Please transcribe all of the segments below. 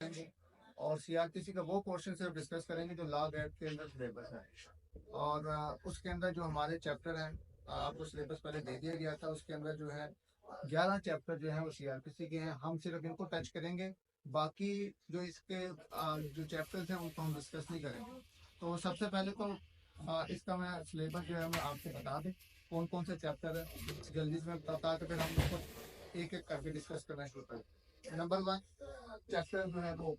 करेंगे और सीआरपीसी का वो पोर्शन सिर्फ डिस्कस करेंगे जो लॉ गैप के अंदर सिलेबस है। और उसके अंदर जो हमारे चैप्टर हैं, आपको सिलेबस पहले दे दिया गया था, उसके अंदर जो है 11 चैप्टर जो है वो सीआरपीसी के हैं। हम सिर्फ इनको टच करेंगे, बाकी जो इसके जो चैप्टर्स हैं उनको हम डिस्कस नहीं करेंगे। तो सबसे पहले तो इसका मैं सिलेबस जो है मैं आपको बता दें कौन कौन से चैप्टर है, जल्दी से मैं बता के फिर हम उसको एक एक करके डिस्कस करना शुरू करें। नंबर 1 चैप्टर जो है वो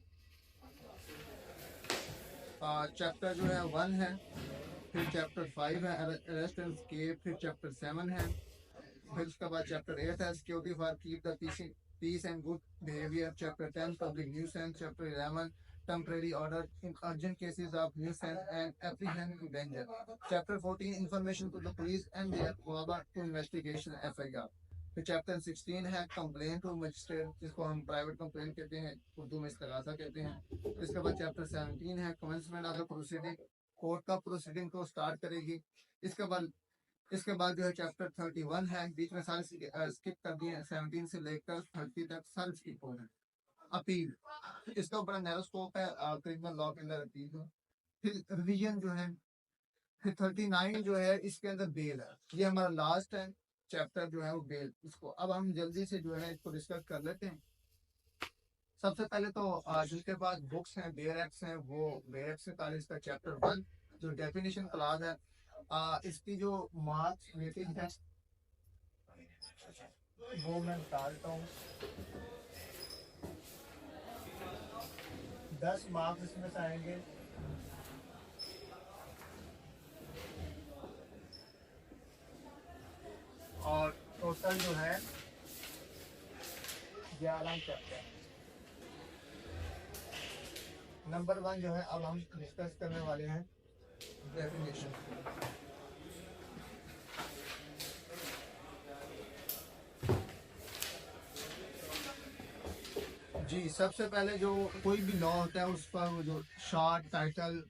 चैप्टर जो है 1 है, फिर चैप्टर 5 है अरेस्ट एंड एस्केप, फिर चैप्टर 7 है, फिर उसके बाद चैप्टर 8 है security for keep the peace and good behaviour, chapter 10 public nuisance, chapter 11 temporary order in urgent cases of nuisance and apprehend danger, chapter 14 information to the police and their forward to investigation FIR, फिर chapter 16 है complaint to magistrate, जिसको हम private complaint कहते हैं, उर्दू में इस्तगासा कहते हैं। इसके बाद चैप्टर 17 है commencement of the proceeding, court का प्रोसीडिंग को स्टार्ट करेगी। इसके बाद जो है चैप्टर 31 है, बीच में सारे स्किप कर दिए, 17 से लेकर 30 तक सारे स्किप हो गए। अपील, इसका बड़ा नैरो स्कोप है, क्रिमिनल लॉ के अंदर अपील है। फिर रिवीजन जो है, फिर 39 जो है इसके अंदर बेल है, ये हमारा लास्ट है चैप्टर जो है वो बेल। इसको अब हम जल्दी से जो है इसको डिस्कस कर लेते हैं। सबसे पहले तो जिसके पास बुक्स हैं, बेयर एक्ट्स हैं, वो बेयर एक्ट्स कॉलेज का चैप्टर 1 जो डेफिनेशन क्लास है, इसकी जो मार्क्स वेटेज है वो मैं डालता हूँ। 10 मार्क्स इसमें से आएंगे। और टोटल जो है 11 चैप्टर। नंबर 1 जो है अब हम डिस्कस करने वाले हैं डेफिनेशन। जी, सबसे पहले जो कोई भी लॉ होता है उस पर वो जो शॉर्ट टाइटल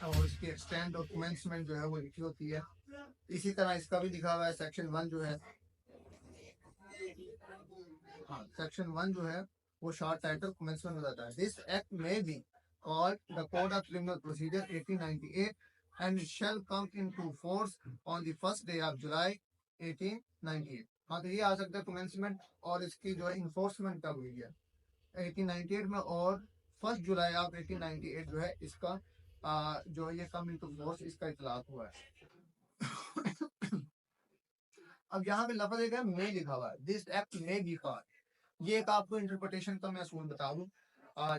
और उसकी एक्सटेंड और कमेंसमेंट जो है वो लिखी होती है। इसी तरह इसका भी लिखा हुआ है सेक्शन 1 जो है, हाँ सेक्शन 1 जो है वो शॉर्ट टाइटल कमेंसमेंट बताता है। दिस एक्ट में B called the Code of Criminal Procedure 1898 and shall come into force on the first day of July 1898। हाँ तो ये आ सकता है कमेंसमेंट, और इसकी जो है इन्फोर्समेंट कब हुई है 1898 में, और 1 जुलाई ऑफ 1898 जो है इसका जो ये कम इनटू फोर्स इसका इतलाक हुआ है। अब यहाँ पे लफ्ज एक है मे लिखा हुआ है, this act may be called, ये एक आपको इंटरप्रिटेशन का मैं असूल बता दूं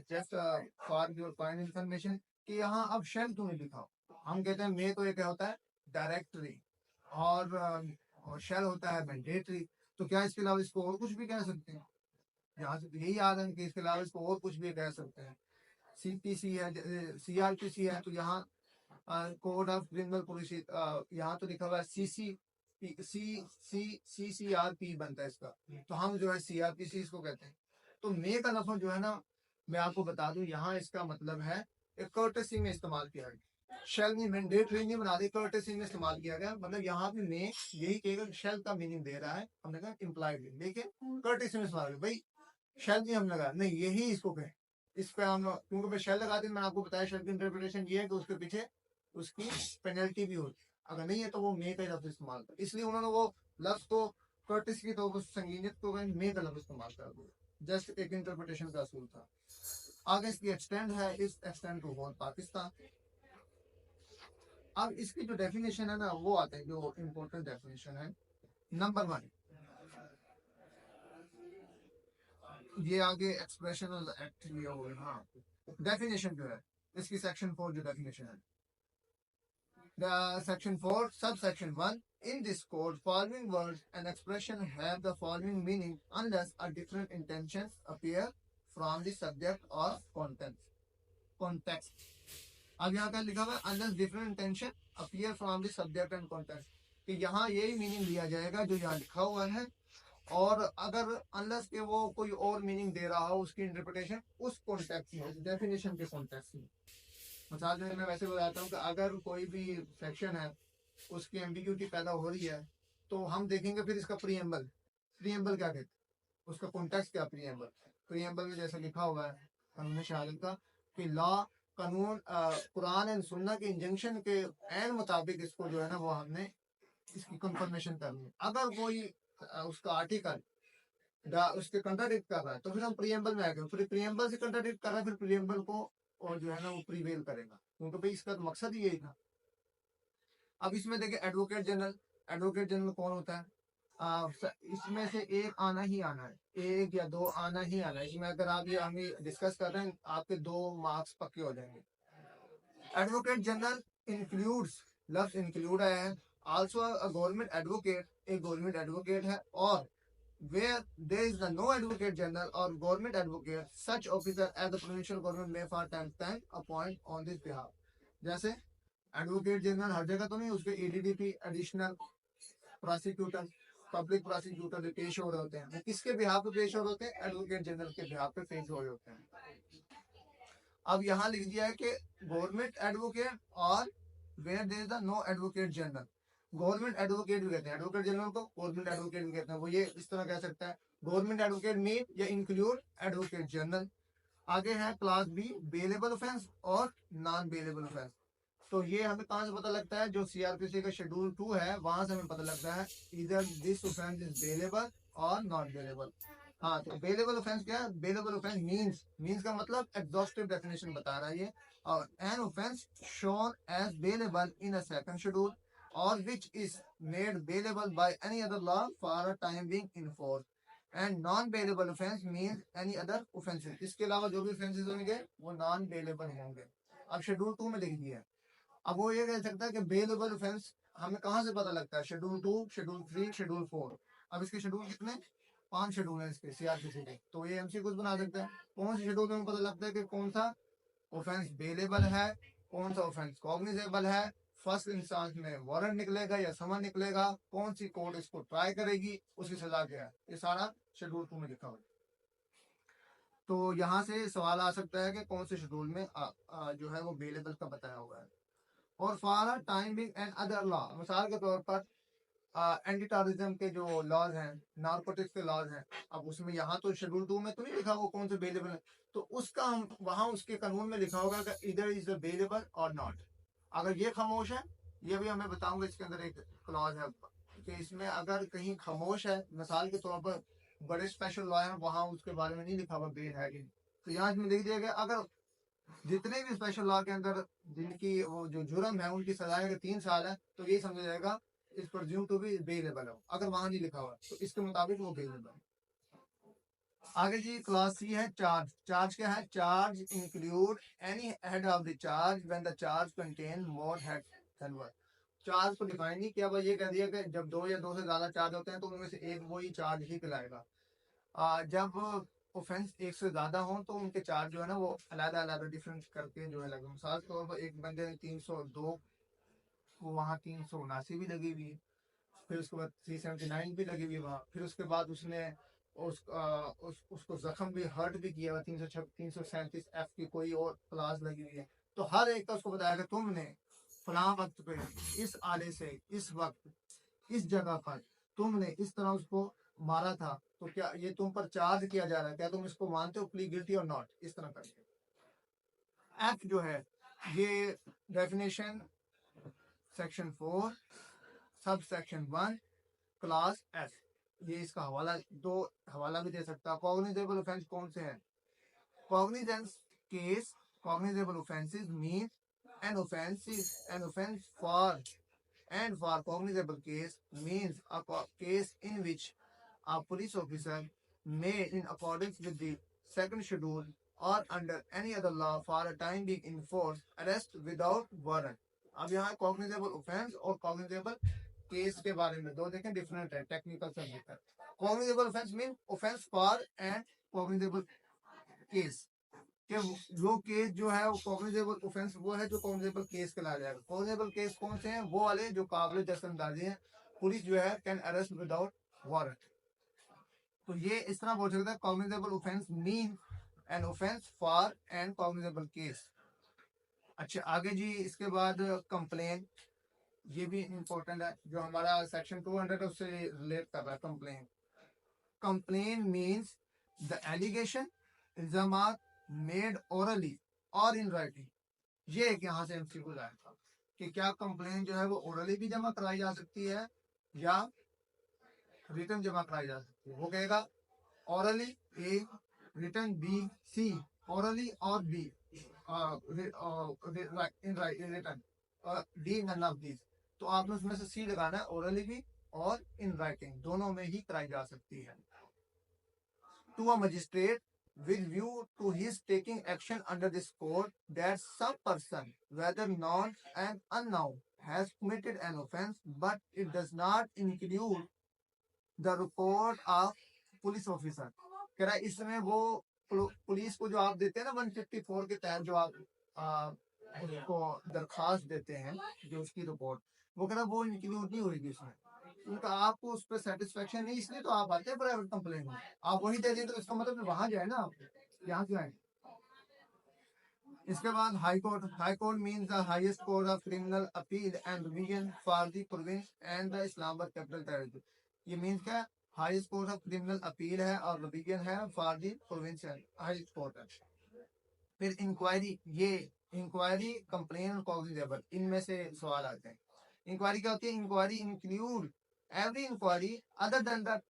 just for your point information कि यहाँ अब शेल क्यों नहीं लिखा हो। हम कहते हैं मे तो ये क्या होता है डायरेक्टरी, और शेल होता है मैंडेटरी, तो क्या इसके अलावा इसको और कुछ भी कह सकते हैं? यहाँ से तो यही याद है कि इसके अलावा इसको और कुछ भी कह सकते हैं। सीपीसी है, सीआरपीसी है, तो यहाँ कोड ऑफ क्रिमिनल प्रोसीजर यहाँ तो लिखा हुआ है CCRP बनता है इसका, तो हम जो है CRPC इसको कहते हैं। तो मे का लफ्ज जो है ना, मैं आपको बता दूं यहाँ इसका मतलब है एक कर्टेसी में इस्तेमाल किया गया, शेल में मैंडेटरी नहीं बना दी, कर्टेसी में इस्तेमाल किया गया। मतलब यहाँ पे मे यही कहेगा शेल का मीनिंग दे रहा है, हमने कहा इम्प्लाइड, लेकिन कर्टेसी में इस्तेमाल भाई शेल नहीं हम लगा नहीं, यही इसको कहें। इस पे हम क्योंकि मैं शेल लगा दी, मैंने आपको बताया शेल की इंटरप्रिटेशन ये है कि उसके पीछे उसकी पेनल्टी भी होती है, अगर नहीं है तो वो मे का लफ्ज इस्तेमाल कर, इसलिए उन्होंने वो लफ्ज को कर्टिस की तो संगीनियत को मे का लफ्ज इस्तेमाल कर दिया। जस्ट एक इंटरप्रिटेशन का असूल था। आगे इसकी एक्सटेंड है, इस एक्सटेंड टू होल पाकिस्तान। अब इसकी जो डेफिनेशन है ना वो आते हैं जो इम्पोर्टेंट डेफिनेशन है। नंबर 1 ये आगे एक्सप्रेशनल एक्ट लिया हुआ है। हाँ डेफिनेशन जो है इसकी सेक्शन 4 जो डेफिनेशन है, section 4 subsection 1, in this code following words and expression have the following meaning unless a different intentions appear from the subject or context। अब यहाँ क्या लिखा हुआ है unless different intention appear from the subject and context, कि यहाँ यही meaning दिया जाएगा जो यहाँ लिखा हुआ है, और अगर अनलेस के वो कोई और मीनिंग दे रहा हो उसकी इंटरप्रिटेशन उस कॉन्टेक्स्ट में, डेफिनेशन के कॉन्टेक्स्ट में। मिसाल जो है मैं वैसे बताता हूँ कि अगर कोई भी सेक्शन है उसकी एम्बिग्यूटी पैदा हो रही है तो हम देखेंगे फिर इसका प्रीएम्बल क्या कहते हैं, उसका कॉन्टेक्स्ट क्या प्रीएम्बल में जैसे लिखा हुआ है कानून शहादत का, कि लॉ कानून कुरान एंड सुन्ना के इंजंक्शन के एन मुताबिक इसको जो है ना वो हमने इसकी कंफर्मेशन करनी है। अगर कोई उसका आर्टिकल उसके कंट्राडिक्ट कर रहा है तो फिर हम प्रियम्बल में आएंगे, फिर प्रियम्बल से कंट्राडिक्ट कर रहा है फिर प्रियम्बल को और जो है ना वो प्रीवेल करेगा, क्योंकि भाई इसका तो मकसद ही यही था। अब इसमें देखिए एडवोकेट जनरल, एडवोकेट जनरल कौन होता है? इसमें से एक आना ही आना है, एक या दो आना ही आना है। इसमें अगर आप ये हम डिस्कस कर रहे हैं आपके 2 मार्क्स पक्के हो जाएंगे। एडवोकेट जनरल इंक्लूड्स, लफ्ज इंक्लूड आया है, आल्सो अ गवर्नमेंट एडवोकेट, एक गवर्नमेंट एडवोकेट है, और where there is no advocate general or government advocate, such officer as the provincial government may for time appoint on this behalf। जैसे advocate general हर जगह तो नहीं, उसके ADDP additional prosecutor, public prosecutor जो पेश हो रहे होते हैं वो किसके बिहाफ पे पेश हो रहे होते हैं? एडवोकेट जनरल के बिहाफ पे पेश हो रहे होते हैं। अब यहाँ लिख दिया है कि गवर्नमेंट एडवोकेट और where there is the no advocate general. Government advocate भी कहते हैं, एडवोकेट जनरल को गवर्नमेंट एडवोकेट भी कहते हैं। वो ये इस तरह कह सकता है, गवर्नमेंट एडवोकेट मीन या इंक्लूड एडवोकेट जनरल। आगे है क्लास बी, बेलेबल ऑफेंस और नॉन बेलेबल ऑफेंस। तो ये हमें कहाँ से पता लगता है? जो सीआरपीसी का शेड्यूल 2 है वहां से हमें पता लगता है इधर दिस ऑफेंस इज बेलेबल और नॉन बेलेबल। हाँ, तो बेलेबल ऑफेंस क्या है? बेलेबल ऑफेंस मींस का मतलब एग्जॉस्टिव डेफिनेशन बता रहा है ये। और an offence shown as bailable in a second schedule or which is made bailable by any other law for a time being in force, and non bailable offence means any other offences. इसके अलावा जो भी offences होंगे वो non bailable होंगे। अब schedule 2 में लिख दिया है। अब वो ये कह सकता है कि बेलेबल ऑफेंस हमें कहाँ से पता लगता है? Schedule 2, schedule 3, schedule 4। अब इसके शेड्यूल कितने? 5 शेड्यूल है इसके सीआरपीसी के। तो ये एमसी कुछ बना सकता है। कौन से शेड्यूल में पता लगता है कि कौन सा ऑफेंस बेलेबल है, कौन सा ऑफेंस कॉग्निजेबल है, फर्स्ट इंस्टेंस में वारंट निकलेगा या समन निकलेगा, कौन सी कोर्ट इसको ट्राई करेगी, उसकी सजा क्या है, ये सारा शेड्यूल 2 में लिखा हुआ है। तो यहाँ से सवाल आ सकता है कि कौन से शेड्यूल में जो है वो बेलेबल का बताया हुआ है। और for timing and other law, मिसाल के तौर पर एंटी टेररिज्म के जो लॉज हैं, नारकोटिक्स के लॉज हैं, अब उसमें यहाँ तो शेड्यूल 2 में तो नहीं लिखा वो कौन से बेलेबल है, तो उसका हम वहाँ उसके कानून में लिखा होगा कि इधर इज द बेलेबल और नॉट। अगर ये खामोश है, ये भी हमें बताऊंगा, इसके अंदर एक क्लॉज है कि इसमें अगर कहीं खामोश है, मिसाल के तौर पर बड़े स्पेशल लॉ है वहाँ उसके बारे में नहीं लिखा हुआ बेल है, तो यहाँ इसमें लिख दिया गया अगर जितने भी स्पेशल लॉ के अंदर जिनकी वो जो जुर्म है उनकी सजा अगर 3 साल है तो ये समझा जाएगा इस प्रोज्यूम टू बी बेलेबल हो। अगर वहां नहीं लिखा हुआ तो इसके मुताबिक वो बेलेबल है। आगे जी क्लास सी है चार्ज। चार्ज क्या है? Charge include any head of the charge when the charge contain more head than one. Charge को डिफाइन नहीं किया, बस ये कह दिया कि जब 2 या 2 से ज्यादा चार्ज होते हैं तो उनमें से एक वही चार्ज ही कहलाएगा। जब ऑफेंस एक से ज्यादा हो तो उनके चार्ज जो है ना वो अलग अलग डिफरेंस करके जो है लगे। मिसाल के तौर पर एक बंदे ने 302 को वहाँ 379 भी लगी हुई है, फिर उसके बाद 379 भी लगी हुई है वहाँ, फिर उसके बाद उसने उसको जख्म भी हर्ट भी किया हुआ 337 एफ की कोई और क्लास लगी हुई है। तो हर एक का उसको बताया कि तुमने फलां वक्त पे इस आले से इस वक्त इस जगह पर तुमने इस तरह उसको मारा था, तो क्या ये तुम पर चार्ज किया जा रहा है, क्या तुम इसको मानते हो, प्ली गिल्टी और नॉट, इस तरह करके। एक्ट जो है ये definition section 4 sub section 1 class S, ये इसका हवाला दो हवाला भी दे सकता है। कॉग्निजेबल ऑफेंस कौन से हैं? Cognizance case, cognizable offences mean an offense for and for cognizable case means a case in which a police officer may, in accordance with the second schedule or under any other law for a time being enforce arrest without warrant। अब यहाँ cognizable offense और cognizable case के बारे में दो देखें, different है technical subject है। Cognizable offence mean offence for and cognizable case, कि वो केस जो है वो कॉग्निजेबल ऑफेंस वो है जो कॉग्निजेबल केस कहलाया जाएगा। कॉग्निजेबल केस कौन से हैं? वो वाले जो काबिल दस्तंदाजी हैं, पुलिस जो है कैन अरेस्ट विदाउट वारंट। तो ये इस तरह बोल सकता है cognizable offence mean an offence for and cognizable case. अच्छा आगे जी इसके बाद कंप्लेन, ये भी इम्पोर्टेंट है, जो हमारा सेक्शन 200 है उससे रिलेट कर रहा है। कंप्लेन मीन्स द एलिगेशन, इल्जामात made orally or in writing. ये एक यहाँ से एमसीक्यू आया था कि क्या कंप्लेन जो है वो ओरली भी जमा कराई जा सकती है या रिटर्न जमा कराई जा सकती है। वो कहेगा orally A, written B, C, orally or B, in written, D none of these। तो आपने उसमें से C लगाना है, orally भी और in writing दोनों में ही कराई जा सकती है। To a magistrate with view to his taking action under this code that some person, whether known and unknown, has committed an offence, but it does not include the report of police officer. कह रहा है इसमें वो police को जो आप देते हैं ना 154 के तहत जो आप उसको दरखास्त देते हैं, जो उसकी रिपोर्ट, वो कह रहा है वो इंक्लूड नहीं होगी इसमें। उनका आपको उस पर सेटिस्फेक्शन नहीं, इसलिए तो आप आते हैं प्राइवेट कंप्लेंट में। आप वही दे दें तो इसका मतलब वहां जाए ना, आप यहाँ क्यों आए। इसके बाद high court. High court means the highest court of criminal appeal and revision for the province and the Islamabad capital territory. ये मीन्स क्या है, highest court of criminal appeal है और रिवीजन है for the province highest court है। फिर inquiry, ये inquiry complain और कॉग्निजेबल, इनमें से सवाल आते हैं। इंक्वायरी क्या होती है, inquiry include every inquiry other than the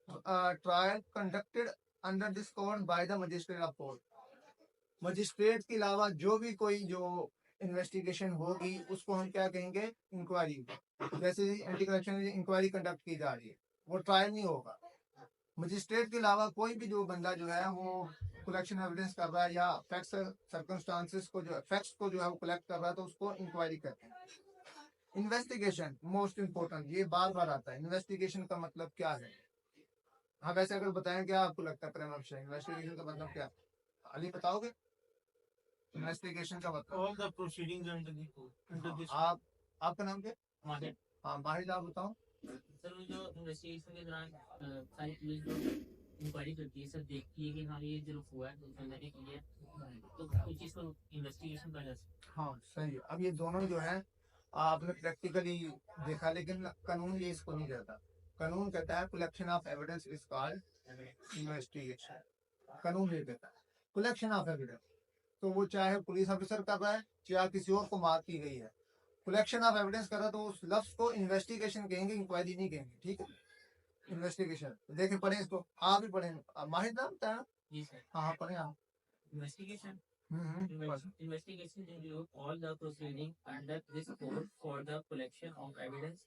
trial conducted under this code by the magistrate of court. Magistrate के अलावा जो भी कोई जो इन्वेस्टिगेशन होगी उसको हम क्या कहेंगे, इंक्वायरी। जैसे एंटी करप्शन इंक्वायरी कंडक्ट की जा रही है, वो ट्रायल नहीं होगा। मजिस्ट्रेट के अलावा कोई भी जो बंदा जो है वो कलेक्शन एविडेंस कर रहा है या फैक्ट्स सर्कमस्टांसेस को जो फैक्ट्स को जो है वो कलेक्ट कर रहा है, तो उसको इंक्वायरी कहते हैं। इन्वेस्टिगेशन मोस्ट इंपोर्टेंट, ये बार बार आता है। इन्वेस्टिगेशन का मतलब क्या है। हाँ वैसे अगर बताएं क्या आपको लगता है प्रेम अक्षय, इन्वेस्टिगेशन का मतलब क्या, अली बताओगे इन्वेस्टिगेशन का मतलब। All the proceedings under this आप, आपका नाम क्या। माहिर। हाँ माहिर, आप बताओ। सर जो इन्वेस्टिगेशन के दौरान सारी पुलिस जो इंक्वायरी करती है, सर देखती है कि हाँ ये जो हुआ है तो बंदा ने किया है, तो उस चीज को इन्वेस्टिगेशन कहा जा सकता है। हाँ सही है। अब ये दोनों जो है आपने प्रैक्टिकली देखा, लेकिन कानून ये इसको नहीं कहता। कानून कहता है collection of evidence is called investigation. कानून ये कहता है कलेक्शन ऑफ एविडेंस, तो वो चाहे पुलिस ऑफिसर कर रहा है चाहे किसी और को मार की गई है, कलेक्शन ऑफ एविडेंस कर रहा है तो उस लफ्ज को इन्वेस्टिगेशन कहेंगे, इंक्वायरी नहीं कहेंगे। ठीक है, इन्वेस्टिगेशन। देखिए पढ़े इसको, आप भी पढ़े, माहिर नाम बताया। जी सर। हाँ हाँ पढ़े आप। Investigation. पढ़। Investigation include all the proceeding under this code for the collection of evidence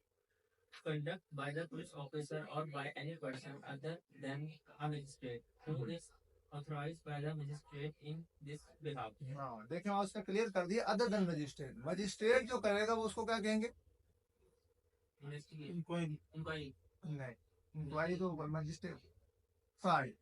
conduct by the police officer or by any person other than a magistrate who is authorized by the magistrate in this behalf. हाँ देखिए वहाँ उसने clear कर दिया, other than magistrate. Magistrate जो करेगा वो उसको क्या कहेंगे, Investigation. Inquiry. Inquiry. नहीं, इंक्वायरी तो मजिस्ट्रेट, ट्रायल,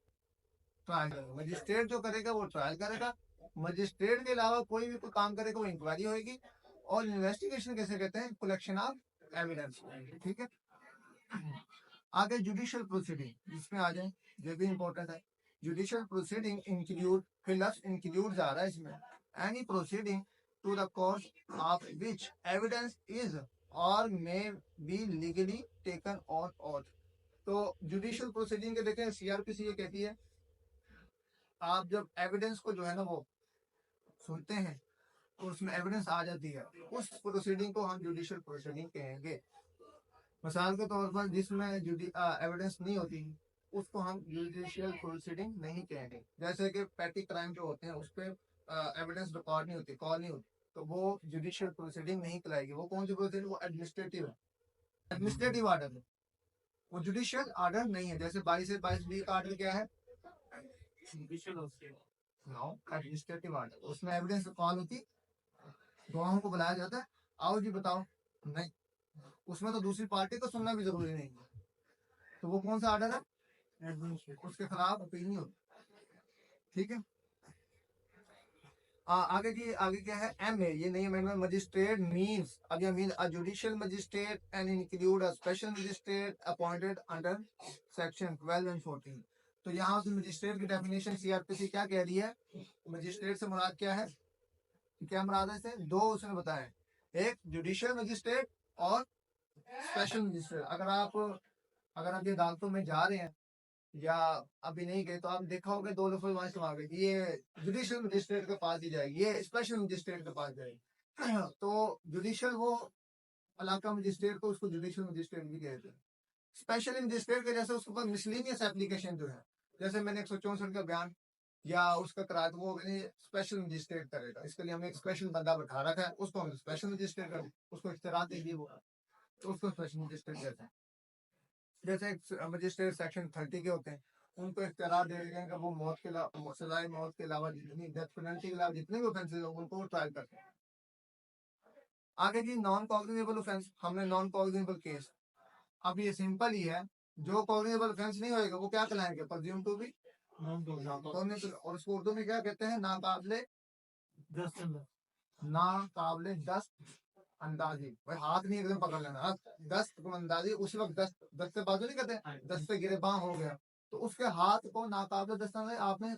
ट्रायल मजिस्ट्रेट जो करेगा वो ट्रायल करेगा। मजिस्ट्रेट के अलावा कोई भी कोई काम करेगा वो इंक्वायरी होगी। और इन्वेस्टिगेशन कैसे कहते हैं, कलेक्शन ऑफ एविडेंस। ठीक है, आगे जुडिशियल प्रोसीडिंग इसमें आ जाए, ये भी इंपॉर्टेंट है। जुडिशियल प्रोसीडिंग इंक्लूड, फिर लफ्ज इंक्लूड आ रहा है इसमें, any proceeding to the course of which evidence is or may be legally taken on oath. तो जुडिशियल प्रोसीडिंग के देखें, सीआरपीसी ये कहती है आप जब एविडेंस को जो है ना वो सुनते हैं तो उसमें एविडेंस आ जाती है, उस प्रोसीडिंग को हम जुडिशियल प्रोसीडिंग कहेंगे। मिसाल के तौर पर जिसमें एविडेंस नहीं होती उसको हम जुडिशियल प्रोसीडिंग नहीं कहेंगे। जैसे कि पैटी क्राइम जो होते हैं उस पर एविडेंस रिकॉर्ड नहीं होती, कॉल नहीं होती, तो वो जुडिशियल प्रोसीडिंग नहीं कहलाएगी। वो कौन सी प्रोसीडिंग, वो एडमिनिस्ट्रेटिव है, एडमिनिस्ट्रेटिव आर्डर है, वो जुडिशियल आर्डर नहीं है। जैसे 22 से 22 बी का आर्डर क्या है, नो एडमिनिस्ट्रेटिव आर्डर, उसमें एविडेंस कॉल होती, गवाहों को बुलाया जाता है, आओ जी बताओ, नहीं, उसमें तो दूसरी पार्टी को सुनना भी जरूरी नहीं है। तो वो कौन सा आर्डर है, उसके खिलाफ अपील नहीं होती। ठीक है, आगे की आगे क्या है, एम ए, ये नहीं अमेंडमेंट। मजिस्ट्रेट मींस, अब ये mean a judicial magistrate and include a special magistrate appointed under section 12 and 14। तो यहाँ से मजिस्ट्रेट की डेफिनेशन सीआरपीसी क्या कह रही है, मजिस्ट्रेट से मुराद क्या है, क्या मुराद है इससे, दो उसने बताया, एक जुडिशियल मजिस्ट्रेट और स्पेशल मजिस्ट्रेट। अगर आप ये अदालतों में जा रहे हैं या अभी नहीं गए तो आप देखा होगा 2 दफे वहां से आ गए, ये जुडिशियल मजिस्ट्रेट के पास ही जाएगी, ये स्पेशल मजिस्ट्रेट के पास जाएगी। तो जुडिशियल वो इलाका मजिस्ट्रेट को उसको जुडिशियल मजिस्ट्रेट भी कहते हैं। स्पेशल मजिस्ट्रेट के जैसे उसके पास मिसलेनियस एप्लीकेशन जो है, जैसे मैंने 164 का बयान या उसका कराया तो वो स्पेशल मजिस्ट्रेट करेगा। इसके लिए हमने एक स्पेशल बंदा बैठा रखा है, उसको हम स्पेशल मजिस्ट्रेट कर, उसको इख्तियार देंगे वो, तो उसको स्पेशल मजिस्ट्रेट कहते हैं। जैसे एक मजिस्ट्रेट सेक्शन 30 के होते हैं, उनको इख्तियार दे देंगे कि वो मौत के अलावा, सजाए मौत के अलावा जितनी डेथ पेनल्टी के अलावा जितने भी ऑफेंसेस हो उनको ट्रायल करते हैं। आगे जी नॉन कॉग्निजेबल ऑफेंस, हमने नॉन कॉग्निजेबल केस, अब ये सिंपल ही है, जो कॉग्निजेबल ऑफेंस नहीं होएगा वो क्या कहलाएंगे, प्रेज्यूम टू बी कॉग्निजेबल, और उसको उर्दू में क्या कहते हैं, नाकाबिले दस्त अंदाजी। भाई हाथ नहीं एकदम पकड़ लेना, हाथ दस्त अंदाजी, उसी वक्त दस्त, दस्त से बाजू नहीं कहते, दस्त से गिरेबां हो गया, तो उसके हाथ को नाकाबिले दस्त अंदाजी, आपने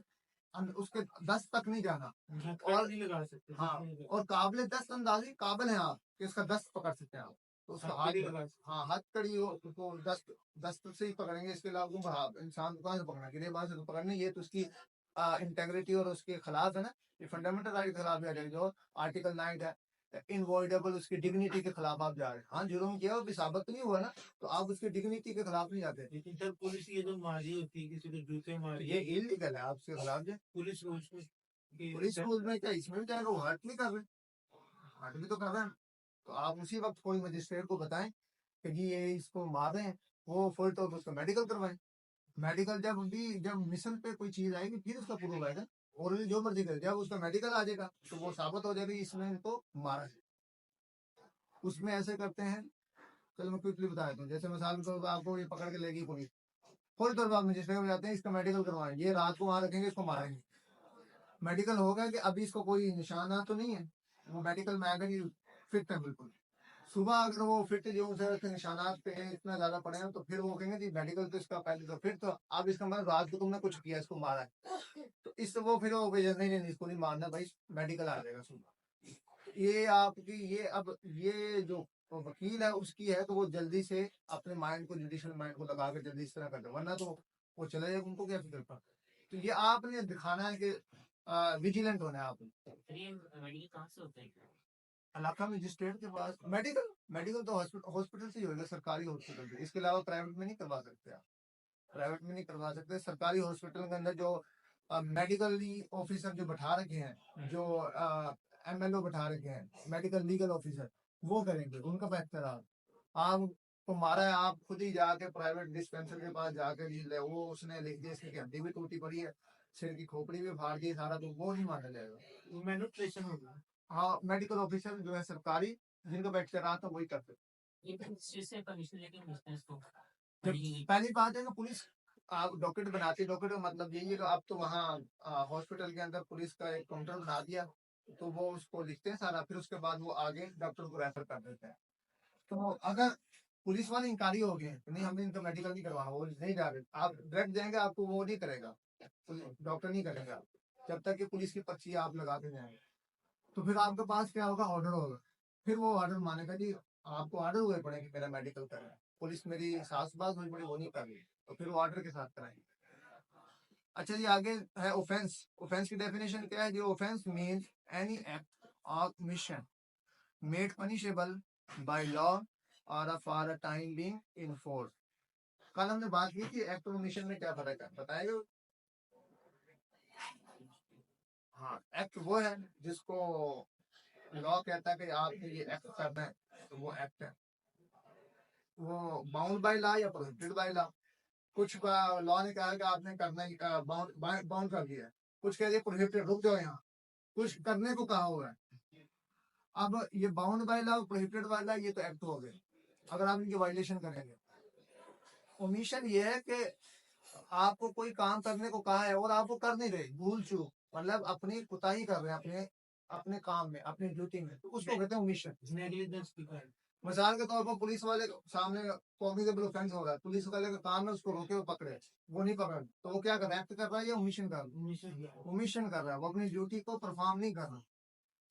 उसके दस्त तक नहीं जाना, और नहीं लगा सकते। हाँ, और काबिले दस्त अंदाजी काबिल है आप कि उसका दस्त पकड़ सकते हैं आप, तो उसका हाथ, हाँ हाथ कड़ी हो तो दस्त, दस्त से ही पकड़ेंगे, इसके अलावा तुम इंसान को कहाँ से पकड़ना, गिरेबां से तो पकड़ना, ये तो उसकी इंटेग्रिटी और उसके खिलाफ है ना, ये फंडामेंटल राइट के खिलाफ है, जो आर्टिकल 9 है, इनवॉइडेबल उसकी डिग्निटी के खिलाफ आप जा रहे हैं। हाँ जुर्म किया भी साबित तो नहीं हुआ ना, तो आप उसकी डिग्निटी के खिलाफ नहीं जाते। लेकिन सर पुलिस ये जो मारी होती है किसी को जूते मारी, ये इलीगल है, आपके खिलाफ जो पुलिस रूल्स पुलिस रूल्स में क्या इसमें भी जाएगा, वो हर्ट नहीं कर रहे, हर्ट भी तो कर रहे हैं, तो आप उसी वक्त कोई मजिस्ट्रेट को बताएं कि जी ये इसको मार रहे हैं, वो फुल तो उसका मेडिकल करवाएं। मेडिकल जब मिशन पे कोई चीज आएगी फिर उसका प्रूफ आएगा, और जो मर्जी करे, जब उसका मेडिकल आ जाएगा तो वो साबित हो जाएगा इसने इनको मारा है। उसमें ऐसे करते हैं, चलो मैं क्विकली बता देता हूँ, जैसे मिसाल के तौर पर आपको ये पकड़ के लेगी पुलिस, फुल तौर पर आप मजिस्ट्रेट हो जाते हैं, इसका मेडिकल करवाएं, ये रात को वहां रखेंगे, इसको मारेंगे, मेडिकल होगा कि अभी इसको कोई निशाना तो नहीं है, वो मेडिकल में आएगा कि फिट है बिल्कुल, सुबह अगर वो फिट जो उसे निशानात पे इतना ज्यादा पड़े हैं तो फिर वो कहेंगे जी मेडिकल तो इसका पहले तो फिट, तो अब इसका मतलब रात को तुमने कुछ किया, इसको मारा है, तो इस वो फिर वो नहीं नहीं इसको नहीं मारना भाई, मेडिकल आ जाएगा सुबह। ये आपकी ये अब ये जो वकील है उसकी है, तो वो जल्दी से अपने माइंड को, जुडिशियल माइंड को लगा के जल्दी इस तरह कर दे, वरना तो वो चले जाएगा, उनको क्या फिक्र था। तो ये आपने दिखाना है कि विजिलेंट होना है आपने। मेडिकल कहाँ से होता है? इलाका मजिस्ट्रेट के पास मेडिकल, मेडिकल तो हॉस्पिटल से ही होगा, सरकारी हॉस्पिटल से, इसके अलावा प्राइवेट में नहीं करवा सकते आप, प्राइवेट में नहीं करवा सकते। सरकारी हॉस्पिटल के अंदर जो मेडिकल ऑफिसर जो बैठा रखे हैं, जो एमएलओ बैठा रखे हैं, मेडिकल लीगल ऑफिसर, वो करेंगे, उनका बेहतर आप तो मारा है, आप खुद ही जाके प्राइवेट डिस्पेंसर के पास जाकर वो उसने लिख दिया इसकी हड्डी भी टूटी पड़ी है, सिर की खोपड़ी भी फाड़ दी सारा, तो वो नहीं माना जाएगा, मैनुट्रेशन होगा। हाँ मेडिकल ऑफिसर जो है सरकारी, जिनका बैठ रहा था वही करते। से परमिशन लेके बिजनेस को पहली बात है कि पुलिस आप डॉक्यूमेंट बनाती है, डॉक्यूमेंट का मतलब यही है कि आप तो वहाँ हॉस्पिटल के अंदर पुलिस का एक काउंटर बना दिया, तो वो उसको लिखते हैं सारा, फिर उसके बाद वो आगे डॉक्टर को रेफर कर देते हैं। तो अगर पुलिस वाले इंकारी हो गए तो नहीं हमने इनका मेडिकल नहीं करवाना, वो नहीं जा रहे, आप डायरेक्ट जाएंगे, आपको वो नहीं करेगा, डॉक्टर नहीं करेगा जब तक कि पुलिस की पर्ची आप लगाते जाएंगे, तो फिर आपके पास क्या होगा, ऑर्डर होगा, फिर वो ऑर्डर मानेगा जी आपको ऑर्डर हुए पड़े कि मेरा मेडिकल करना है, पुलिस मेरी सास बात हुई पड़ी वो नहीं कर रही, तो फिर वो ऑर्डर के साथ कराएंगे। अच्छा जी आगे है ऑफेंस, ऑफेंस की डेफिनेशन क्या है, जो offence mean any act or mission made punishable by law or for a time being in force. कल हमने बात की थी एक्ट और मिशन में क्या फर्क है, बताएगा। हाँ एक्ट वो है जिसको लॉ कहता है कि आपने ये एक्ट करना है, तो वो एक्ट है, वो बाउंड बाय लॉ या प्रोहिबिटेड बाय लॉ। कुछ लॉ ने कहा कि आपने करना ही बाउंड बाउंड कर दिया है, कुछ कह दिया प्रोहिबिटेड, रुक जाओ यहाँ, कुछ करने को कहा हुआ है। अब ये bound by law, prohibited by law, ये तो एक्ट हो गए, अगर आप इनकी वायलेशन करेंगे। ओमिशन ये है कि आपको कोई काम करने को कहा है और आप वो कर नहीं रहे, भूल चूक, मतलब अपनी कुताही कर रहे हैं अपने अपने काम में, अपनी ड्यूटी में, तो उसको कहते हैं ओमिशन। मिसाल के तौर पर पुलिस वाले सामने कॉग्निजेबल ऑफेंस हो रहा है, पुलिस वाले का काम है उसको रोके वो पकड़े, वो नहीं पकड़, तो वो क्या कर रहा है, एक्ट कर रहा है या ओमिशन कर रहा है, ओमिशन कर रहा है, वो अपनी ड्यूटी को परफॉर्म नहीं कर रहा,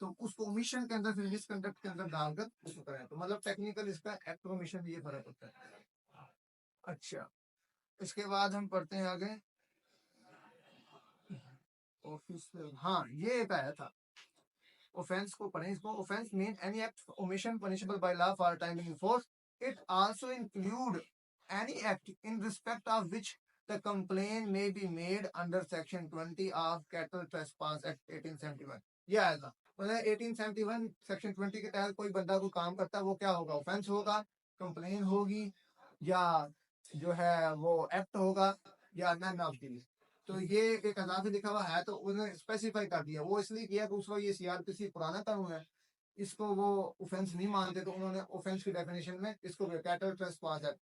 तो उसको ओमिशन के अंदर फिर मिसकंडक्ट के अंदर डालकर उसको करें, तो मतलब टेक्निकल इसका एक्ट और ओमिशन ये फर्क होता है। अच्छा इसके बाद हम पढ़ते हैं आगे ऑफिस। हाँ, ये एक आया था, ऑफेंस को पढ़ें इसको। Offence mean any act omission punishable by law for time in force. It also include any act in respect of which the complain may be made under section 20 of cattle trespass act 1871। ये आया था, मतलब 1871 section 20 के तहत कोई बंदा कोई काम करता है, वो क्या होगा, ऑफेंस होगा, कंप्लेन होगी, या जो है वो एक्ट होगा, या नन ऑफ दीज। तो ये एक हजार से लिखा हुआ है, तो उन्होंने स्पेसिफाई कर दिया। वो इसलिए किया कि उसका ये सीआरपीसी पुराना कानून है, इसको वो ऑफेंस नहीं मानते, तो उन्होंने ऑफेंस की डेफिनेशन में इसको कैटल ट्रेसपास है।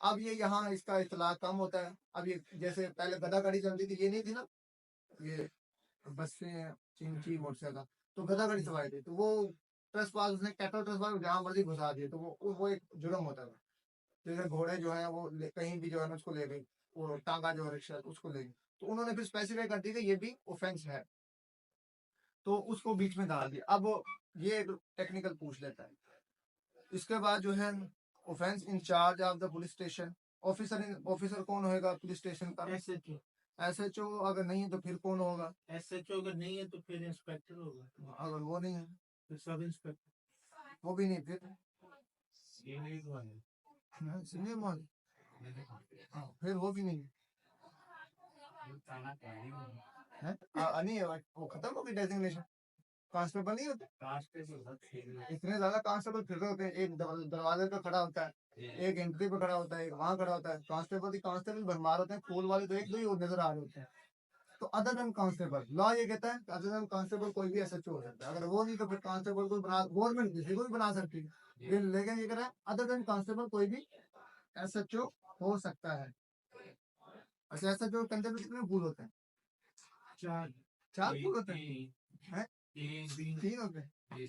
अब ये यहाँ इसका इतलाक कम होता है। अब ये जैसे पहले गदागाड़ी चलती थी, ये नहीं थी ना, ये बसें चिंची मोटरसाइकिल, तो गदागाड़ी चलवाई थी, तो वो ट्रेसपास उसने कैटल ट्रेसपास जहाँ मर्जी घुसा दिए, तो वो एक जुर्म होता था। जैसे घोड़े जो है वो कहीं भी जो है ना उसको ले गई, वो टांगा जो रिक्शा उसको ले गई, तो उन्होंने फिर स्पेसिफाई कर दी कि ये भी ऑफेंस है, तो उसको बीच में डाल दिया। अब ये एक टेक्निकल पूछ लेता है। इसके बाद जो है offence in charge of the police station. Officer कौन होगा पुलिस स्टेशन का? एसएचओ। एसएचओ अगर नहीं है तो फिर कौन होगा? एसएचओ अगर नहीं है तो फिर इंस्पेक्टर होगा। अगर वो नहीं है फिर सब इंस्पेक्टर। वो भी नहीं, फिर सीनियर वन है। सीनियर मॉल, फिर वो भी नहीं है। नहीं है, वो खत्म हो गई डेजिग्नेशन। कांस्टेबल नहीं होते, इतने ज्यादा कांस्टेबल फिर रहे होते हैं, एक दरवाजे पे खड़ा होता है, एक एंट्री पे खड़ा होता है, एक वहां खड़ा होता है। कांस्टेबल भरमार होते हैं, फूल वाले तो एक दो ही नजर आ रहे होते हैं। तो अदर देन कांस्टेबल, लॉ ये कहता है अदर देन कांस्टेबल कोई भी एसएचओ हो सकता है। अगर वो नहीं तो फिर कांस्टेबल को बना, गवर्नमेंट किसी को भी बना सकती है, लेकिन ये कह रहा है अदर देन कांस्टेबल कोई भी एसएचओ हो सकता है। अच्छा, एसएचओ के अंदर कितने फूल होते हैं? चार फूल होते हैं? तीन होते हैं।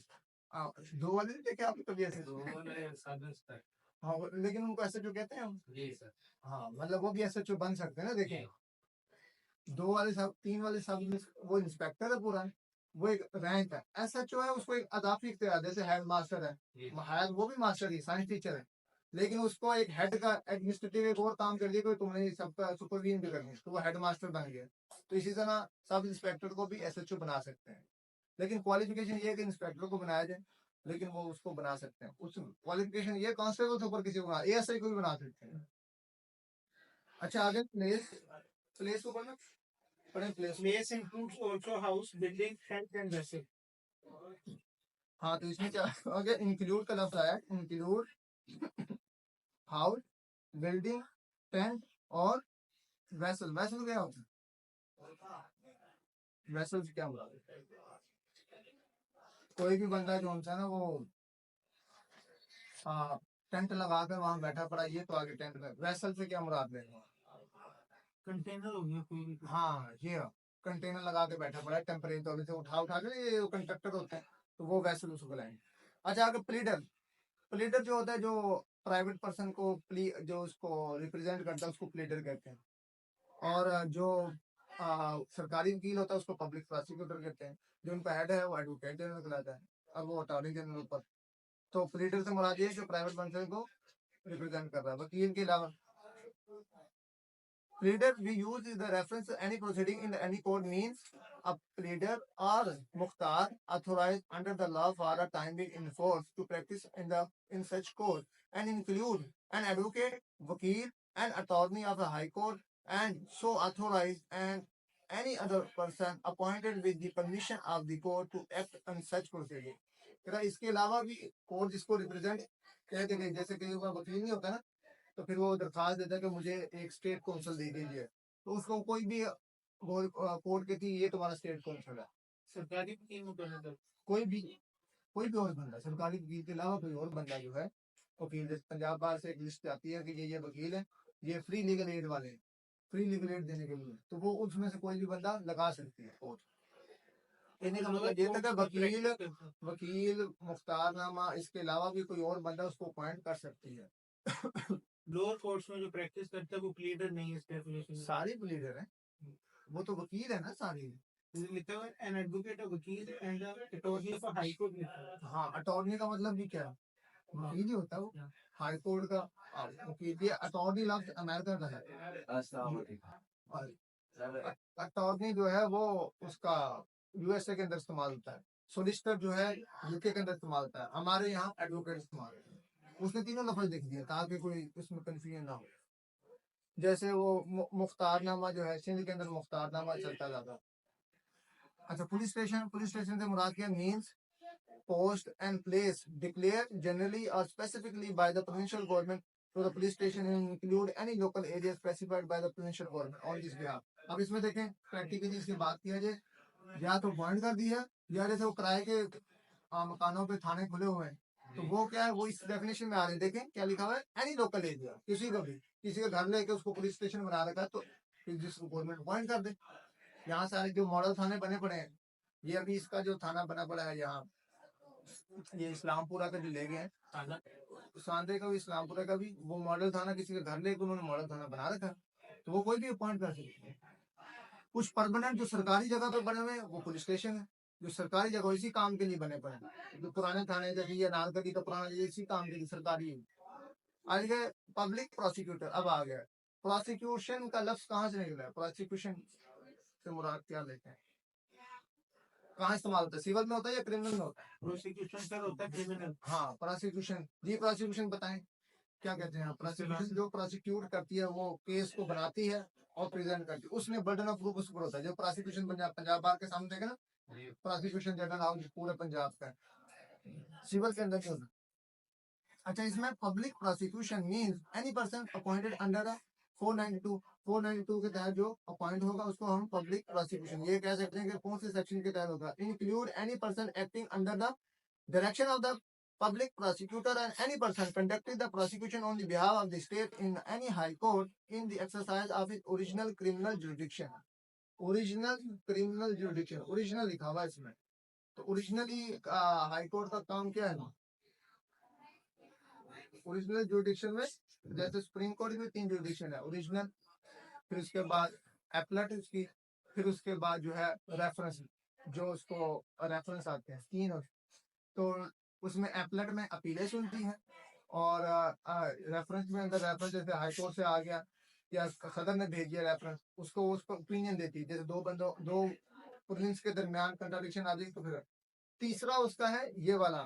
दो वाले नहीं देखे आपने कभी ऐसे? हाँ, लेकिन उनको एसएचओ कहते हैं हम। हाँ, मतलब वो भी एसएचओ बन सकते हैं ना। देखें, दो वाले सब, तीन वाले सब वो इंस्पेक्टर है पूरा, वो एक रैंक है। एसएचओ है, उसको एक अदाफी इख्तियार, जैसे हेड मास्टर है, वो भी मास्टर ही साइंस टीचर है, लेकिन उसको एक हेड का एडमिनिस्ट्रेटिव एक और काम कर दिया कि तुमने सबका सुपरविजन भी करनी है, तो वो हेड मास्टर बन गया। तो इसी तरह सब इंस्पेक्टर को भी एसएचओ बना सकते हैं, लेकिन क्वालिफिकेशन ये है कि इंस्पेक्टर को बनाया जाए, लेकिन वो उसको बना सकते हैं। उस क्वालिफिकेशन ये कांस्टेबल से ऊपर किसी को बना, एएसआई को भी बना सकते हैं। अच्छा, आगे प्लेस को पढ़ना पढ़े। Place includes also house, building, tent and vessel. हाँ, तो इसमें क्या आगे इंक्लूड का लफ्ज आया, इंक्लूड हाउस, बिल्डिंग, टेंट और वेसल। वेसल क्या होता है? वेसल क्या होता है? कोई भी बंदा जो होता है ना, वो टेंट लगा कर वहां बैठा पड़ा, ये तो आगे टेंट में। वेसल से क्या मुराद है? कंटेनर हो गया कोई भी। हाँ, ये कंटेनर लगा के बैठा पड़ा है, टेम्परेचर तो से उठा उठा के, ये कंडक्टर होते हैं, तो वो वेसल उसको बुलाएंगे। अच्छा, आगे प्लीडर। प्लीडर जो होता है, जो प्राइवेट पर्सन को जो उसको रिप्रेजेंट करता है, उसको प्लीडर कहते हैं। और जो सरकारी वकील होता है उसको पब्लिक प्रोसिक्यूटर कहते हैं। जो उनका हेड है वो एडवोकेट जनरल कहलाता है, और वो अटॉर्नी जनरल पर। तो प्लीडर से मुराद ये है जो प्राइवेट पर्सन को रिप्रेजेंट कर रहा है। वकील के अलावा pleader we use is the reference to any proceeding in any court means a pleader or mukhtar authorized under the law for a time being in force to practice in such court, and include an advocate, vakil, an attorney of a high court, and so authorized, and any other person appointed with the permission of the court to act on such proceeding। इसके अलावा भी court जिसको represent कहते हैं, जैसे कई बार वकील नहीं होता ना, तो फिर वो दरखास्त देता है कि मुझे एक स्टेट काउंसिल दे दीजिए, तो उसको कोई भी कोर्ट कहती है ये तुम्हारा स्टेट काउंसिल है। सरकारी वकील मुकर्रर, कोई भी और बंदा, सरकारी वकील के अलावा कोई और बंदा जो है, वकील जैसे पंजाब बार से एक लिस्ट आती है कि ये वकील है, ये फ्री लीगल एड वाले हैं, फ्री लीगल एड देने के लिए, तो वो उसमें से कोई भी बंदा लगा सकती है कोर्ट। कहने का मतलब ये था कि वकील मुख्तारनामा, इसके अलावा भी कोई और बंदा उसको अपॉइंट कर सकती है। लोअर कोर्ट्स में जो प्रैक्टिस करता है वो प्लीडर नहीं है इस डेफिनेशन में। सारी प्लीडर है, वो तो वकील है ना सारी। लिखा हुआ है एन एडवोकेट, अ वकील and attorney of high court. हाँ, अटॉर्नी का मतलब भी क्या है? वकील ही होता है वो, हाई कोर्ट का वकील। ये अटॉर्नी लफ्ज अमेरिका का है, और अटॉर्नी जो है वो उसका यूएसए के अंदर इस्तेमाल होता है। सोलिसिटर जो है यूके के अंदर इस्तेमाल होता है, हमारे यहाँ एडवोकेट इस्तेमाल होता है। उसने तीनों लफ्ज लिख दिया ताकि कोई उसमें कंफ्यूजन ना हो। जैसे वो मुख्तारनामा जो है, सिंध के अंदर मुख्तारनामा चलता जाता। अच्छा, पुलिस स्टेशन से मुराद क्या? Means post and place declared generally or specifically by the provincial government to the police station and include any local area specified by the provincial government on this behalf। अब इसमें देखें practically इसकी बात किया जाए, या तो बॉन्ड कर दिया, या जैसे वो किराए के मकानों पे थाने खुले हुए हैं, तो वो क्या है, वो इस डेफिनेशन में आ रहे हैं। देखें क्या लिखा हुआ है, एनी लोकल एरिया, किसी को भी, किसी का घर लेके उसको पुलिस स्टेशन बना रखा है तो जिसको गवर्नमेंट पॉइंट कर दे। यहाँ सारे जो मॉडल थाने बने पड़े हैं, ये अभी इसका जो थाना बना पड़ा है यहाँ, ये इस्लामपुरा का जो ले गए हैं, सांदे का भी इस्लामपुरा का भी, वो मॉडल थाना किसी का घर लेके उन्होंने मॉडल थाना बना रखा है, तो वो कोई भी अपॉइंट कर सकते हैं। कुछ परमानेंट जो सरकारी जगह पे बने हुए हैं वो पुलिस स्टेशन है, जो सरकारी जगह इसी काम के लिए बने पड़े हैं। जो पुराने थाने जैसे ये नालगढ़ी का पुराना, ये इसी काम के लिए सरकारी है। आज गए पब्लिक प्रोसिक्यूटर, अब आ गया प्रोसिक्यूशन का लफ्ज कहाँ से निकला है? प्रोसिक्यूशन से मुराद क्या लेते हैं, कहाँ इस्तेमाल होता है? सिविल में होता है या क्रिमिनल में होता है? प्रोसिक्यूशन सर होता है क्रिमिनल। हाँ, प्रोसिक्यूशन जी, प्रोसिक्यूशन बताएं क्या कहते हैं? प्रोसिक्यूशन जो प्रोसिक्यूट करती है, वो केस को बनाती है और प्रेजेंट करती है, उसमें बर्डन ऑफ प्रूफ उसको होता है। जो प्रोसिक्यूशन पंजाब बार के सामने देखे ना, प्रोसिक्यूशन जनरल हाउस पूरे पंजाब का है। सिविल के अंदर क्यों? अच्छा, इसमें public prosecution means any person appointed under 492 के तहत जो अपॉइंट होगा उसको हम पब्लिक प्रोसिक्यूशन, ये कह सकते हैं कि कौन से सेक्शन के तहत होगा। Include any person acting under the direction of the public prosecutor and any person conducting the prosecution on the behalf of the state in any high court in the exercise of its original criminal jurisdiction। Original criminal जुडिक्शन, original लिखा हुआ है इसमें, तो originally high court का काम क्या है? Original जुडिक्शन में जैसे सुप्रीम कोर्ट में 3 जुडिक्शन है, ओरिजिनल, फिर उसके बाद एपलेट उसकी, फिर उसके बाद जो है रेफरेंस, जो उसको रेफरेंस आते हैं 3। तो उसमें एपलेट में अपीलें सुनती हैं, और रेफरेंस में अंदर रेफरेंस जैसे हाई कोर्ट से आ गया या सदर ने भेज दिया रेफरेंस, उसको उस पर ओपिनियन देती है। जैसे दो पुलिस के दरमियान कंट्राडिक्शन आ जाए तो फिर तीसरा उसका है ये वाला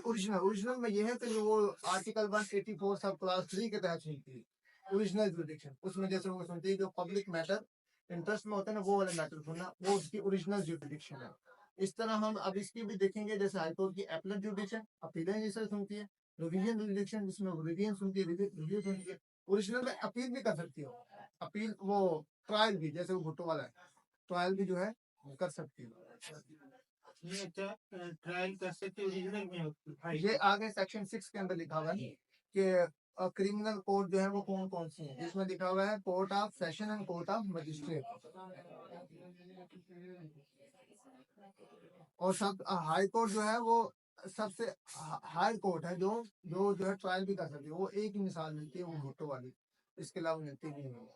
ओरिजिनल में ये है कि वो आर्टिकल 184 सब क्लास 3 के तहत सुनती है ओरिजिनल जुडिक्शन। उसमें जैसे वो सुनती है जो पब्लिक मैटर इंटरेस्ट में होता है ना, वो वाले मैटर सुनना, वो उसकी ओरिजिनल जुडिक्शन है। इस तरह हम अब इसकी भी देखेंगे, जैसे हाईकोर्ट की एपलेट जुडिक्शन अपीलें जैसे सुनती है, रिवीजन जुडिक्शन जिसमें रिवीजन सुनती है, रिव्यू सुनती है। ओरिजिनल में अपील भी कर सकती हो, अपील वो ट्रायल भी, जैसे वो भुट्टो वाला है, ट्रायल भी जो है कर सकती है। ट्रायल कर सकते ओरिजिनल में। ये आगे सेक्शन 6 के अंदर लिखा हुआ है कि क्रिमिनल कोर्ट जो है वो कौन कौन सी है। इसमें लिखा हुआ है court of session and court of magistrate, और सब हाई कोर्ट जो है वो सबसे हाई कोर्ट है, जो है ट्रायल भी कर सकती है। वो एक ही मिसाल मिलती है, वो भुट्टो वाली, इसके अलावा मिलती नहीं है।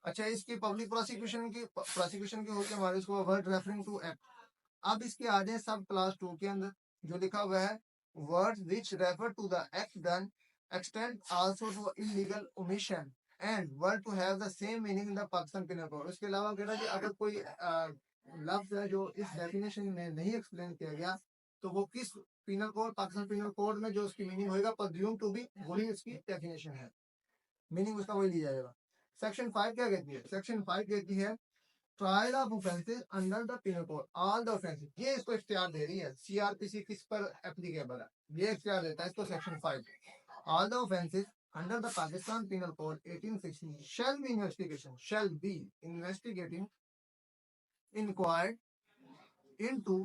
अच्छा, इसकी पब्लिक प्रोसिक्यूशन की होती है हमारे, इसको वर्ड रेफरिंग टू एक्ट। अब इसके आगे सब क्लास 2 के अंदर जो लिखा हुआ है words which refer to the act done extend also to illegal omission and word to have the same meaning in the Pakistan penal code. उसके अलावा कह रहा है कि अगर कोई लफ्ज है जो इस डेफिनेशन में नहीं एक्सप्लेन किया गया, तो वो किस penal code, Pakistan penal code में जो उसकी मीनिंग होगा प्रज्यूम टू बी, वही उसकी डेफिनेशन है, मीनिंग उसका वही लिया जाएगा। सेक्शन 5 क्या कहती है? सेक्शन 5 कहती है trial of offences under the penal code all the offences. ये इसको इख्तियार दे रही है, सीआरपीसी किस पर एप्लीकेबल है, ये इख्तियार देता है इसको section 5। All the offences under the Pakistan penal code 1860 shall be investigating, inquired into,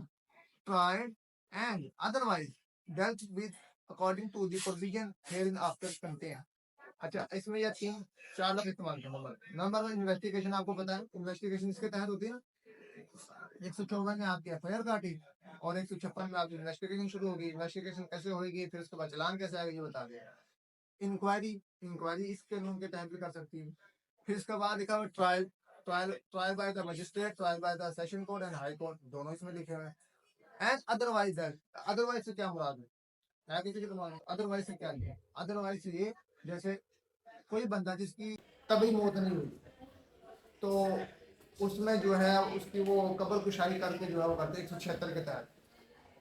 tried and otherwise dealt with according to the provision herein after contained। अच्छा, इसमें यह 3-4 लफ्ज इस्तेमाल करना। नंबर इन्वेस्टिगेशन, आपको पता है इन्वेस्टिगेशन इसके तहत होती है ना। 154 में आपकी एफआईआर काटी और 156 में आपकी इन्वेस्टिगेशन शुरू होगी। इन्वेस्टिगेशन कैसे होगी, फिर उसके बाद चलान कैसे आएगा, ये बता देगा। इंक्वायरी इस कानून के तहत भी कर सकती है। फिर इसके बाद लिखा हुआ trial by the magistrate, trial by the session court and high court, दोनों इसमें लिखे हुए हैं। एंड अदरवाइज दैट, अदरवाइज से क्या मुराद है? मैं किसी को अदरवाइज से क्या लिया? अदरवाइज से ये जैसे कोई बंदा जिसकी तभी मौत नहीं हुई तो उसमें जो है उसकी वो कब्र कुशाई करके जो है वो करते हैं 176 के तहत,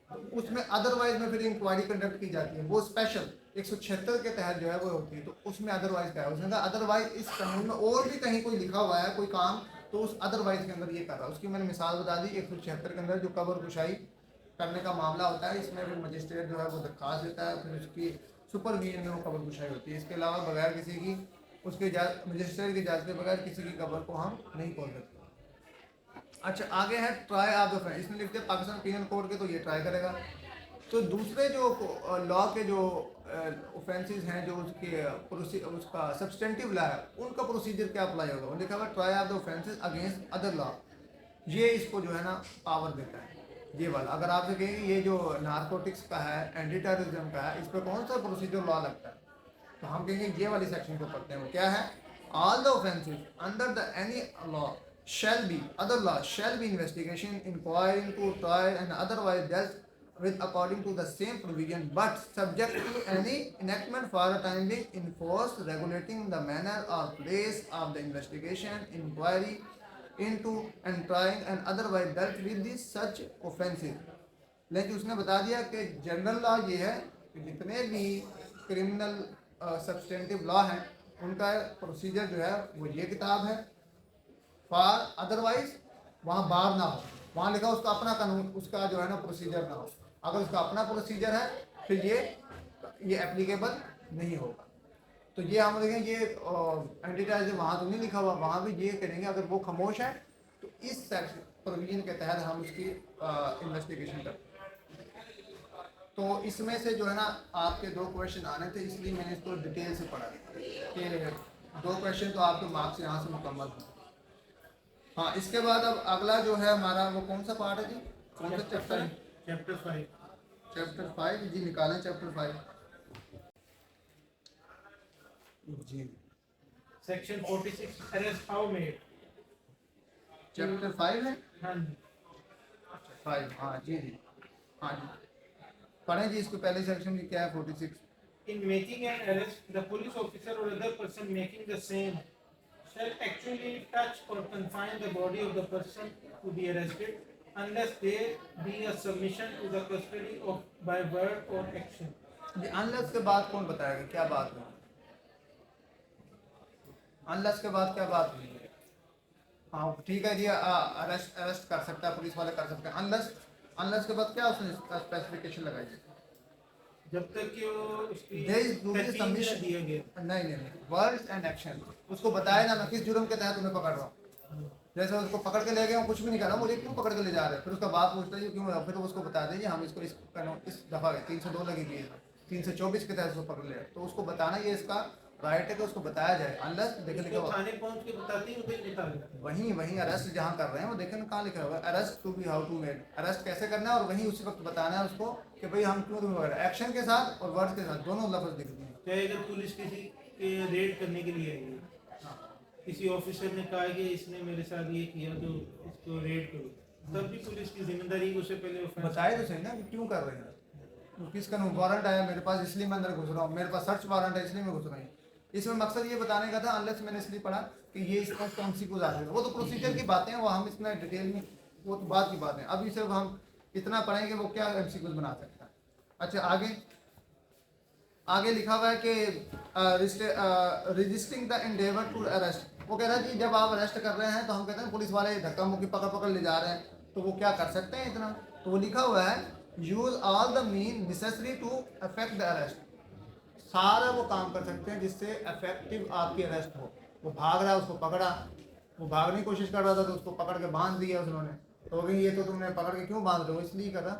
तो उसमें अदरवाइज में फिर इंक्वायरी कंडक्ट की जाती है, वो स्पेशल 176 के तहत जो है वो होती है। तो उसमें अदरवाइज क्या है? उसने कहा अदरवाइज इस कानून में और भी कहीं कोई लिखा हुआ है कोई काम, तो उस अदरवाइज के अंदर ये कर रहा है। उसकी मैंने मिसाल बता दी 176 के अंदर जो कब्र कुशाई करने का मामला होता है, इसमें फिर मजिस्ट्रेट जो है वो दरख्वास्त देता है, फिर उसकी सुपरविजन में वो कब्र कुशाई होती है। इसके अलावा बगैर किसी की उसके मजिस्ट्रेट की इजाज़त के बगैर किसी की कब्र को हम नहीं खोल सकते। अच्छा, आगे है ट्राई ऑफ द ऑफेंस। इसमें लिखते हैं पाकिस्तान पीनल कोड के, तो ये ट्राई करेगा। तो दूसरे जो लॉ के जो ऑफेंसेस हैं, जो उसका सब्सटेंटिव लॉ है, उनका प्रोसीजर क्या अप्लाई होगा? वो लिखा हुआ try of the offences against other law. ये इसको जो है ना पावर देता है, ये वाला। अगर आप देखेंगे ये जो नारकोटिक्स का है, एंटी टेररिज्म का है, इस पर कौन सा प्रोसीजर लॉ लगता है? तो हम कहेंगे ये वाली सेक्शन को पढ़ते हैं। वो क्या है? All the offences under the any law shall be other law shall be investigation, inquiry into, trial and otherwise dealt with according to the same provision, but subject to any enactment for a time being in force regulating the manner or place of the investigation, inquiry into and trying and otherwise dealt with these such offenses। लेकिन उसने बता दिया कि general law ये है कि जितने भी क्रिमिनल सब्सटेंटिव लॉ हैं उनका प्रोसीजर जो है वो ये किताब है। फॉर अदरवाइज वहाँ बार ना हो, वहाँ लिखा उसका अपना कानून, उसका जो है ना प्रोसीजर ना हो। अगर उसका अपना प्रोसीजर है फिर ये एप्लीकेबल नहीं होगा। तो ये हम देखें, ये एंटी टेररिज्म वहाँ तो नहीं लिखा हुआ, वहाँ भी ये करेंगे अगर वो खामोश है तो इस सेक्शन प्रोविजन के तहत हम उसकी इन्वेस्टिगेशन करते हैं। तो इसमें से जो है ना आपके 2 क्वेश्चन आने थे, इसलिए मैंने इसको डिटेल से पढ़ा कि 2 क्वेश्चन तो आपके मार्क्स यहाँ से मुकम्मल हैं। हाँ, इसके बाद अब अगला जो है हमारा वो कौन सा पार्ट है जी? कौन सा चैप्टर है? चैप्टर 5। चैप्टर 5 जी, निकालें चैप्टर 5 जी। Section 46 arrest how made. Chapter 5 है? हाँ जी। 5, हाँ जी जी, हाँ जी पढ़ें जी। इसको पहले सेक्शन की क्या है? 46। In making an arrest, the police officer or other person making the same shall actually touch or confine the body of the person to be arrested unless there be a submission to the custody of by word or action। जी, unless के बाद कौन बताएगा क्या बात है? Unless के बाद क्या बात हुई? हाँ ठीक है जी, अरेस्ट कर सकता है, पुलिस वाले कर सकते हैं। अनलेस के बाद क्या उसने स्पेसिफिकेशन लगाई है? जब तक कि वो उसकी सबमिशन दिया गया। नहीं, वर्ड्स एंड एक्शन। उसको बताया ना मैं किस जुर्म के तहत उन्हें पकड़ रहा हूँ। जैसे उसको पकड़ के ले गए, कुछ भी नहीं कर रहा, मुझे क्यों पकड़ के ले जा रहे हैं? फिर उसका बाप पूछता है क्यों, फिर उसको बता दीजिए हम इसको इस दफ़ा 302 लगेगी, 324 के तहत उसको पकड़ लिया। तो उसको बताना ये इसका राइट है कि उसको बताया जाए। अनलेस देखे लिखा हुआ थाने पहुंच के बताती है, उधर लिखा है वहीं अरेस्ट जहाँ कर रहे हैं वो देखें कहाँ लिखा हुआ है, arrest to be how to made, arrest कैसे करना है, और वहीं उसी वक्त बताना है उसको कि भाई हम क्यों तुम्हें वगैरह, एक्शन के साथ और वर्ड के साथ दोनों लफ्ज लिख दिए। चाहे अगर पुलिस किसी के रेड करने के लिए आई है, किसी ऑफिसर ने कहा कि इसने मेरे साथ ये किया तो इसको रेड करो, तब भी पुलिस की जिम्मेदारी उसे पहले बताए तो सही ना कि क्यों कर रहे हैं, किस कानून वारंट आया मेरे पास इसलिए मैं अंदर घुस रहा हूँ, मेरे पास सर्च वारंट है इसलिए मैं घुस रहा हूँ। इसमें मकसद ये बताने का था, अनलेस मैंने इसलिए पढ़ा कि ये इसका कॉन्सिक्वेंस आ जाएगा। वो तो प्रोसीजर की बातें हैं, वो हम इसमें डिटेल में वो तो बात की बात है, अभी सिर्फ हम इतना पढ़ेंगे वो क्या कॉन्सिक्वेंस बना सकता है। अच्छा, आगे लिखा हुआ है कि registering the endeavour to arrest. वो कह रहा है कि जब आप अरेस्ट कर रहे हैं तो हम कहते हैं पुलिस वाले धक्का मुक्की पकड़ ले जा रहे हैं, तो वो क्या कर सकते हैं इतना? तो वो लिखा हुआ है use all the mean necessary to effect the arrest. सारा वो काम कर सकते हैं जिससे इफेक्टिव आपकी अरेस्ट हो। वो भाग रहा है, उसको पकड़ा, वो भागने की कोशिश कर रहा था तो उसको पकड़ के बांध दिया उन्होंने, तो ये तो तुमने पकड़ के क्यों बांध रहे हो? इसलिए कर रहा